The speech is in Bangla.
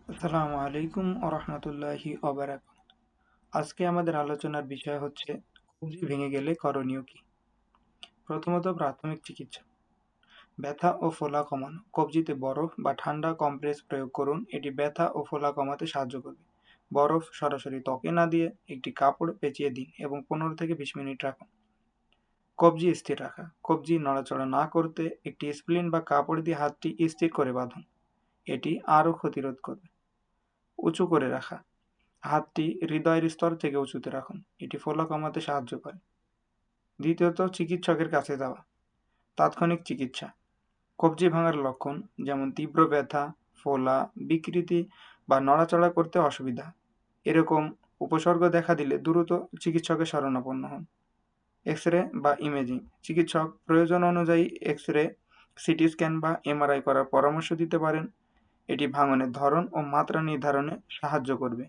আসসালামু আলাইকুম রহমতুল্লাহি ওবারাকাতুহু। আজকে আমাদের আলোচনার বিষয় হচ্ছে কবজি ভেঙে গেলে করণীয় কি। প্রথমত, প্রাথমিক চিকিৎসা। ব্যথা ও ফোলা কমানো। কবজিতে বরফ বা ঠান্ডা কম্প্রেস প্রয়োগ করুন, এটি ব্যথা ও ফোলা কমাতে সাহায্য করবে। বরফ সরাসরি ত্বকে না দিয়ে একটি কাপড় পেঁচিয়ে দিন এবং 15 থেকে 20 মিনিট রাখুন। কবজি স্থির রাখা। কবজি নড়াচড়া না করতে একটি স্প্লিন বা কাপড় দিয়ে হাতটি স্থির করে বাঁধুন, এটি আরও ক্ষতিরোধ করবে। উঁচু করে রাখা। হাতটি হৃদয়ের স্তর থেকে উঁচুতে রাখুন, এটি ফোলা কমাতে সাহায্য করে। দ্বিতীয়ত, চিকিৎসকের কাছে যাওয়া। তাৎক্ষণিক চিকিৎসা। কবজি ভাঙার লক্ষণ যেমন তীব্র ব্যথা, ফোলা, বিকৃতি বা নড়াচড়া করতে অসুবিধা এরকম উপসর্গ দেখা দিলে দ্রুত চিকিৎসকের শরণাপন্ন হন। এক্স রে বা ইমেজিং। চিকিৎসক প্রয়োজন অনুযায়ী এক্স রে, সিটি স্ক্যান বা এমআরআই করার পরামর্শ দিতে পারেন, এটি ভাঙনের ধরন ও মাত্রা নির্ধারণে সাহায্য করবে।